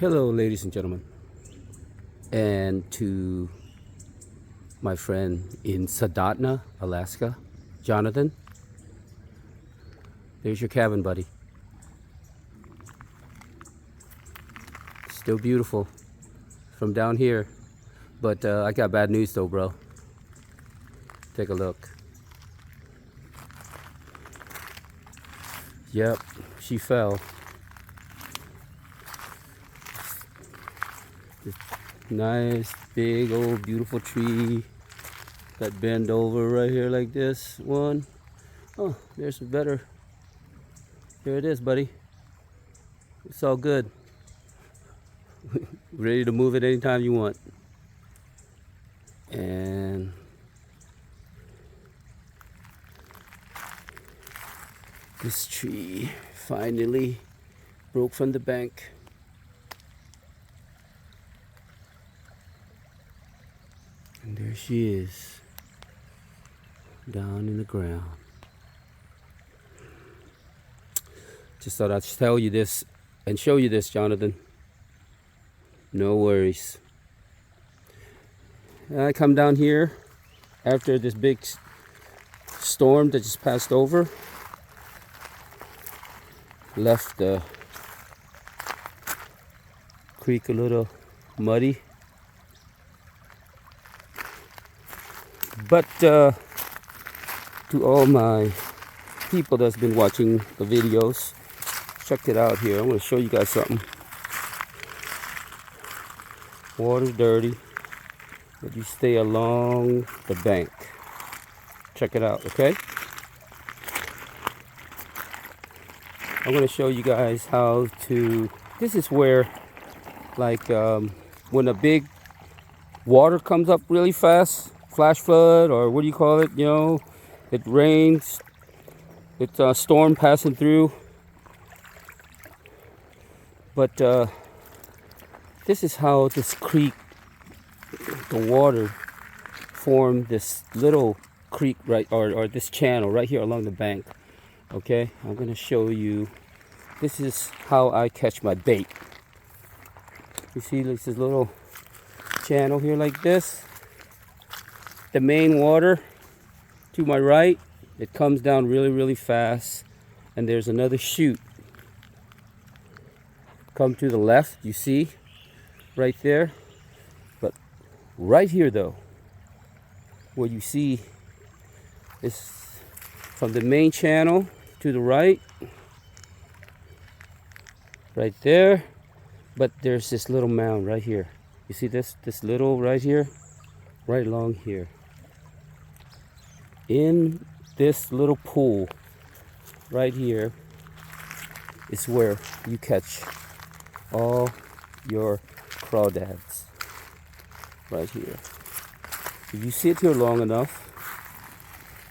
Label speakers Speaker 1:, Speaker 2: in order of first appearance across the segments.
Speaker 1: Hello, ladies and gentlemen, and to my friend in Soldotna, Alaska, Jonathan. There's your cabin, buddy. Still beautiful from down here, but I got bad news though, bro. Take a look. Yep, she fell. This nice, big, old, beautiful tree that bend over right here like this. One. Oh, there's a better. There it is, buddy. It's all good. Ready to move it anytime you want. And this tree finally broke from the bank. And there she is, down in the ground. Just thought I'd tell you this and show you this, Jonathan. No worries. I come down here after this big storm that just passed over. Left the creek a little muddy. But to all my people that's been watching the videos, check it out here. I'm going to show you guys something. Water's dirty, but you stay along the bank. Check it out, okay? I'm going to show you guys how to. This is where, like, when a big water comes up really fast, flash flood, or what do you call it? You know, it rains, it's a storm passing through. But this is how this creek, the water, formed this little creek right, or this channel right here along the bank. Okay, I'm gonna show you. This is how I catch my bait. You see this little channel here like this. The main water to my right, it comes down really fast, and there's another chute come to the left, you see right there. But right here though, what you see is from the main channel to the right there, but there's this little mound right here. You see this little right here, right along here. In this little pool right here is where you catch all your crawdads. Right here. If you sit here long enough,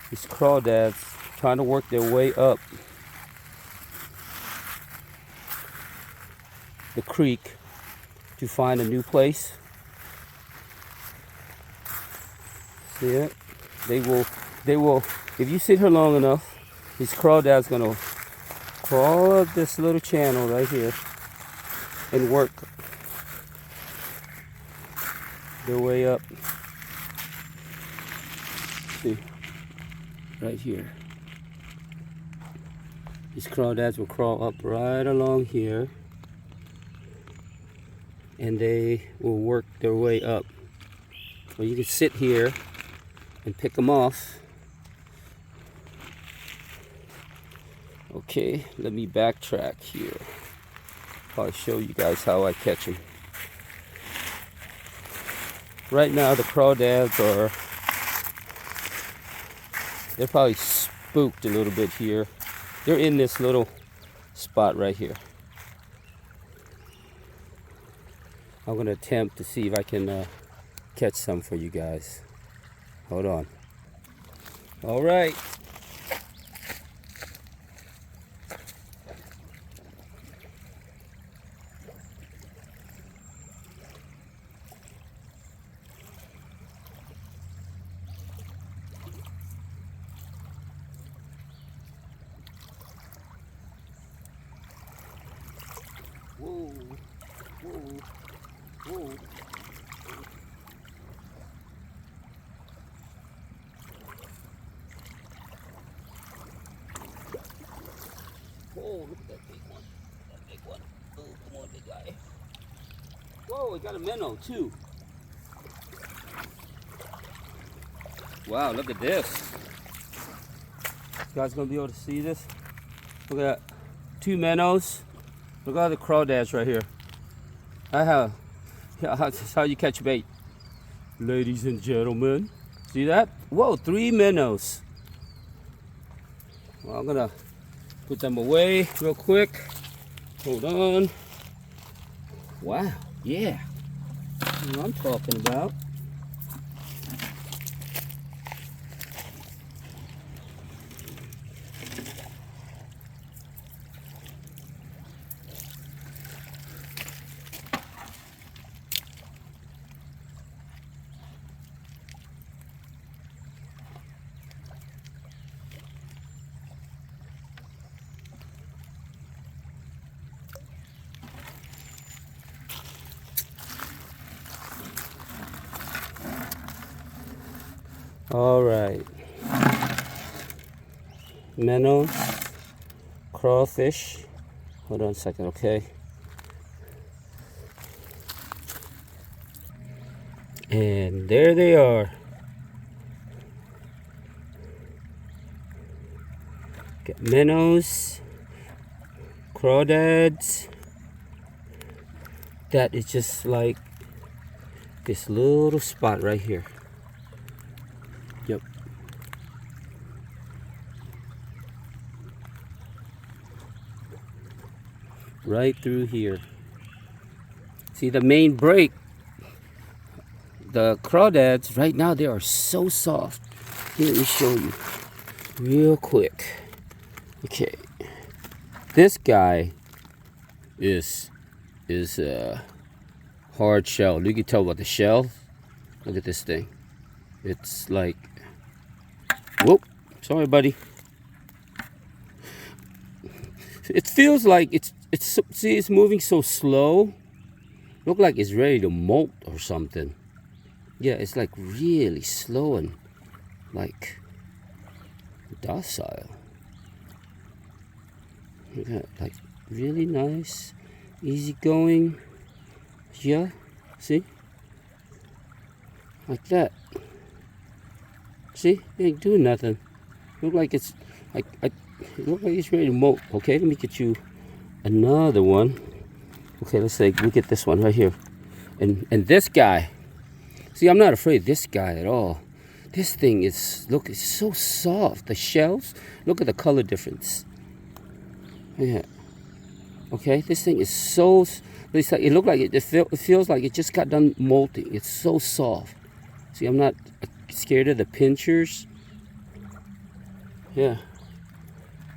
Speaker 1: these crawdads trying to work their way up the creek to find a new place. See it? They will, if you sit here long enough, these crawdads gonna crawl up this little channel right here and work their way up. See, right here. These crawdads will crawl up right along here, and they will work their way up. Well, you can sit here and pick them off. Okay, let me backtrack here. I'll show you guys how I catch them. Right now the crawdads they're probably spooked a little bit here. They're in this little spot right here. I'm gonna attempt to see if I can catch some for you guys. Hold on. All right. Whoa. Whoa. Whoa. Whoa, look at that big one. That big one. Oh, come on, big guy. Whoa, we got a minnow too. Wow, look at this. You guys gonna be able to see this? Look at that. 2 minnows. Look at all the crawdads right here. Yeah, that's how you catch bait. Ladies and gentlemen. See that? Whoa, 3 minnows. Well, I'm gonna put them away real quick. Hold on. Wow, yeah. That's what I'm talking about. All right. Minnows, crawfish. Hold on a second, okay? And there they are. Got minnows, crawdads. That is just like this little spot right here. Yep. Right through here. See the main break. The crawdads right now, they are so soft. Here, let me show you real quick. Okay, this guy is hard shell. You can tell by the shell. Look at this thing. It's like, whoop, sorry buddy. It feels like it's see, it's moving so slow. Look like it's ready to molt or something. Yeah, it's like really slow and like docile. Yeah, like really nice, easy going. Yeah, see? Like that. See? It ain't doing nothing. Look like it's like it look like it's ready to molt. Okay, let me get you another one. Okay, let's say we get this one right here. And this guy. See, I'm not afraid of this guy at all. This thing is, look, it's so soft. The shells, look at the color difference. Yeah. Okay, this thing is so, it's like, it looked like it feels like it just got done molting. It's so soft. See, I'm not scared of the pinchers. Yeah.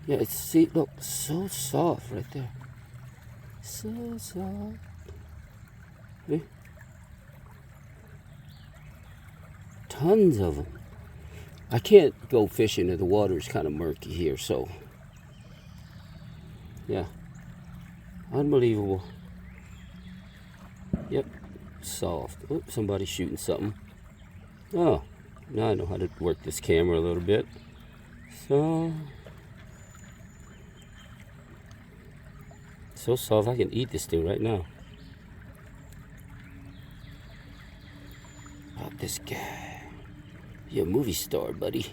Speaker 1: Yeah, it's, see, look, so soft right there. So soft. See? Tons of them. I can't go fishing if the water is kind of murky here, so yeah, unbelievable. Yep, soft. Oops, somebody's shooting something. Oh, now I know how to work this camera a little bit. So soft, I can eat this thing right now. Oh, this guy. You're a movie star, buddy.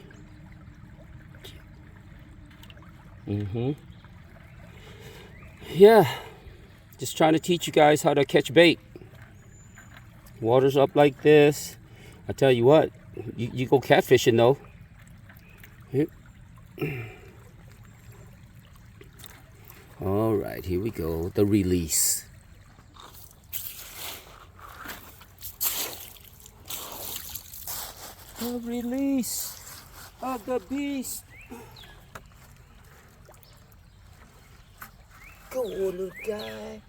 Speaker 1: Yeah, just trying to teach you guys how to catch bait. Water's up like this. I tell you what, you go catfishing though. All right, here we go. The release. The release of the beast. Go on, little guy.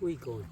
Speaker 1: Where you going?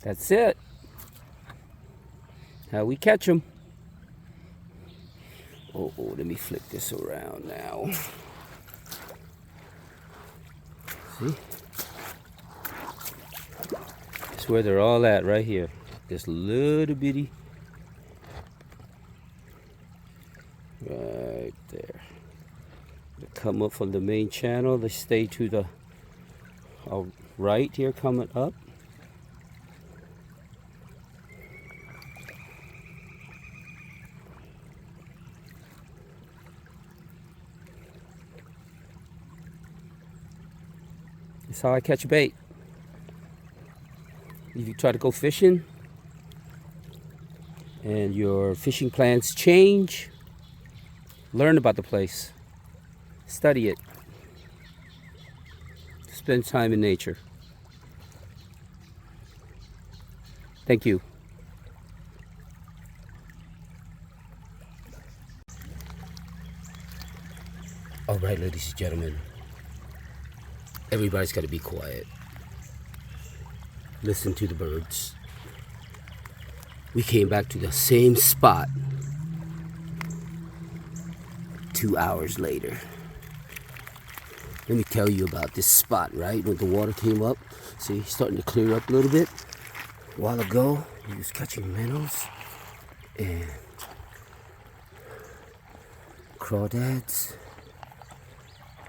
Speaker 1: That's it. How we catch them. Oh, let me flick this around now. See? That's where they're all at, right here. This little bitty. Right there. They come up from the main channel. They stay to the right here, coming up. That's how I catch bait. If you try to go fishing and your fishing plans change, learn about the place, study it, spend time in nature. Thank you. All right, ladies and gentlemen. Everybody's got to be quiet. Listen to the birds. We came back to the same spot 2 hours later. Let me tell you about this spot, right? When the water came up, see, starting to clear up a little bit. A while ago, we was catching minnows and crawdads.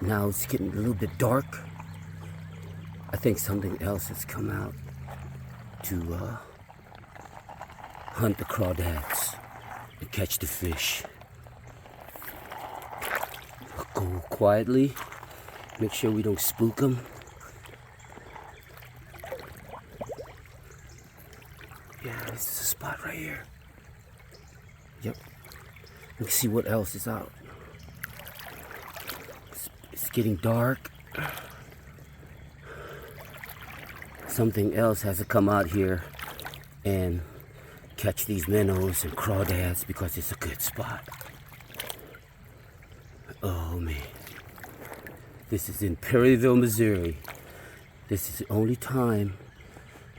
Speaker 1: Now it's getting a little bit dark. I think something else has come out to hunt the crawdads and catch the fish. I'll go quietly, make sure we don't spook them. Yeah, this is a spot right here. Yep. Let me see what else is out. It's getting dark. Something else has to come out here and catch these minnows and crawdads because it's a good spot. Oh man. This is in Perryville, Missouri. This is the only time,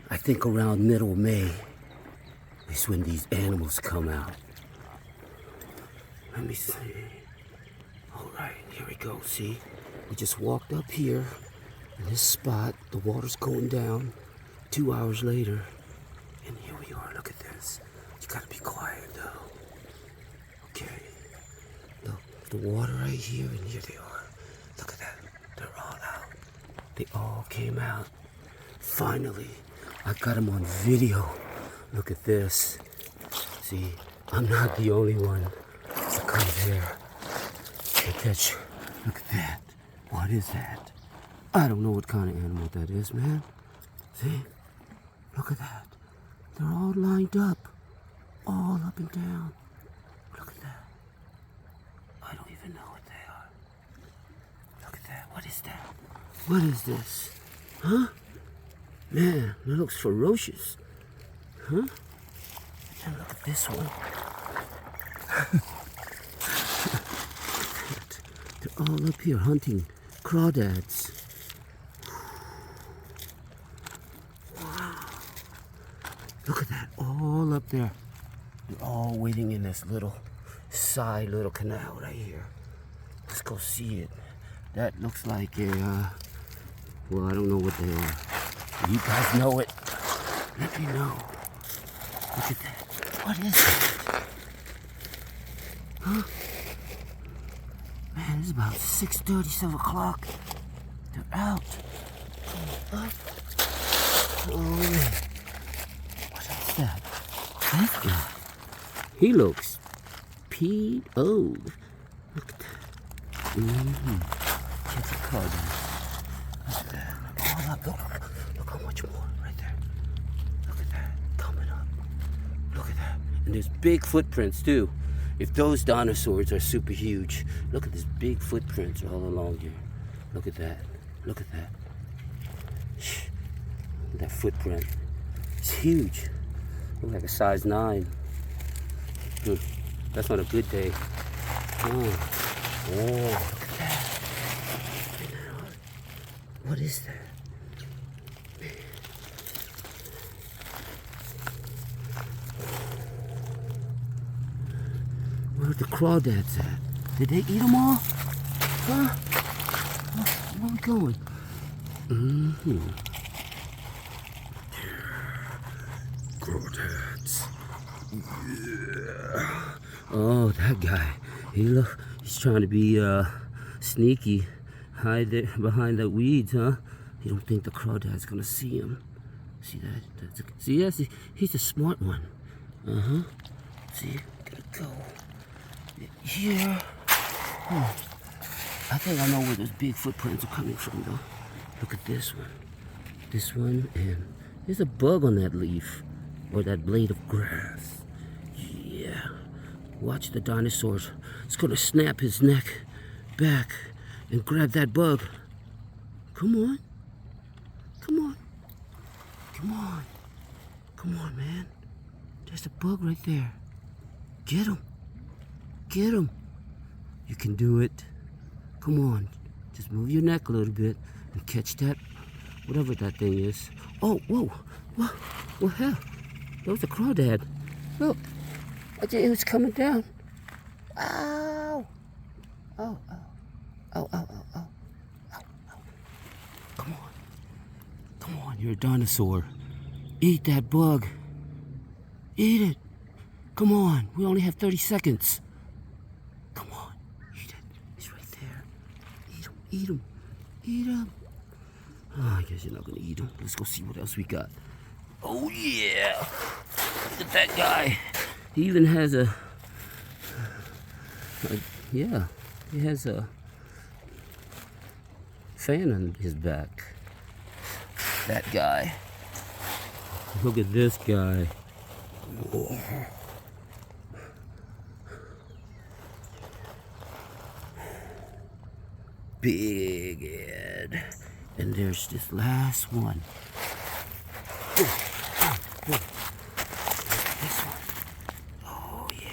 Speaker 1: I think around middle May, is when these animals come out. Let me see. All right, here we go. See, we just walked up here. In this spot, the water's going down 2 hours later. And here we are, look at this. You gotta be quiet though. Okay. Look, the water right here, and here they are. Look at that. They're all out. They all came out. Finally, I got them on video. Look at this. See, I'm not the only one to come here and catch. Look at that. What is that? I don't know what kind of animal that is, man. See? Look at that. They're all lined up. All up and down. Look at that. I don't even know what they are. Look at that. What is that? What is this? Huh? Man, that looks ferocious. Huh? And look at this one. They're all up here hunting crawdads. Look at that, all up there. They're all waiting in this little canal right here. Let's go see it. That looks like a, well, I don't know what they are. You guys know it. Let me know. Look at that. What is that? Huh? Man, it's about 6:30, 7 o'clock. They're out. Up. Oh, man. What is that? That guy. He looks P.O. Look at that. Check the car down. Look at that. Oh, look how much more right there. Look at that. Coming up. Look at that. And there's big footprints too. If those dinosaurs are super huge, look at these big footprints all along here. Look at that. Look at that. That footprint. It's huge. Looks like a size 9. That's not a good day. Oh, look at that. What is that? Where are the crawdads at? Did they eat them all? Huh? Where are we going? Crawdads. Yeah. Oh, that guy. He's trying to be sneaky. Hide there behind the weeds, huh? You don't think the crawdad's gonna see him. See that? See, he's a smart one. See, gotta go. Here. I think I know where those big footprints are coming from, though. Look at this one. This one, and there's a bug on that leaf, or that blade of grass. Yeah. Watch the dinosaurs. It's gonna snap his neck back and grab that bug. Come on. Come on. Come on. Come on, man. There's a bug right there. Get him. Get him. You can do it. Come on. Just move your neck a little bit and catch that, whatever that thing is. Oh, whoa. What hell? That was a crawdad. Look. It was coming down. Ow. Oh. Come on, you're a dinosaur. Eat that bug. Eat it. Come on, we only have 30 seconds. Come on, eat it. He's right there. Eat him. Oh, I guess you're not gonna eat him. Let's go see what else we got. Oh yeah, look at that guy. He even has he has a fan on his back. That guy. Look at this guy. Oh. Big head. And there's this last one. This one. Oh yeah.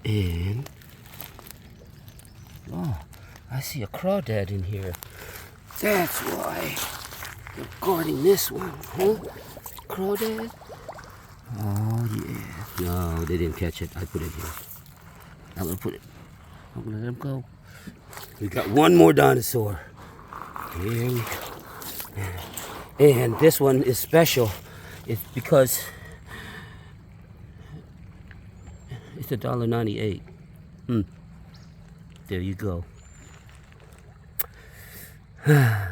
Speaker 1: And I see a crawdad in here. That's why you're guarding this one, huh? Crawdad? Oh yeah. No, they didn't catch it. I put it here. I'm gonna let him go. We got one more dinosaur. Here we go. And this one is special. It's because it's $1.98. There you go.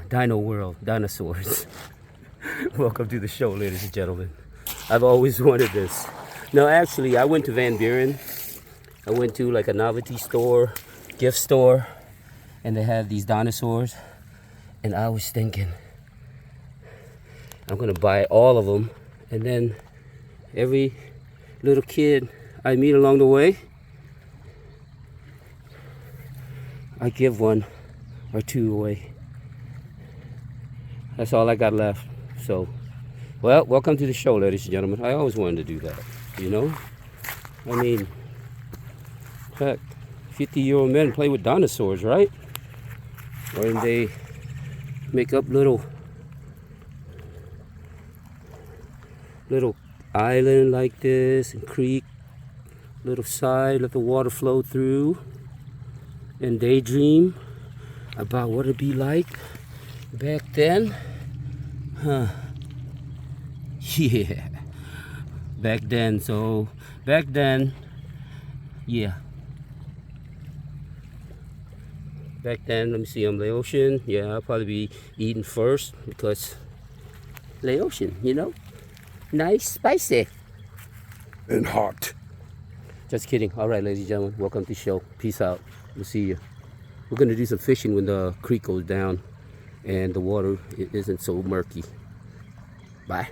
Speaker 1: Dino World, dinosaurs. Welcome to the show, ladies and gentlemen. I've always wanted this. No, actually, I went to Van Buren. I went to like a novelty store, gift store, and they had these dinosaurs. And I was thinking, I'm gonna buy all of them, and then every little kid I meet along the way, I give one or two away. That's all I got left. So, well, welcome to the show, ladies and gentlemen. I always wanted to do that, you know? I mean, heck, 50-year-old men play with dinosaurs, right? Or they make up little island like this, and creek, little side, let the water flow through, and daydream about what it'd be like Back then, huh? Yeah. Back then, yeah. Back then, let me see, Laotian. Yeah, I'll probably be eating first because Laotian, you know? Nice, spicy.
Speaker 2: And hot.
Speaker 1: Just kidding. All right, ladies and gentlemen, welcome to the show. Peace out. We'll see you. We're going to do some fishing when the creek goes down and the water isn't so murky. Bye.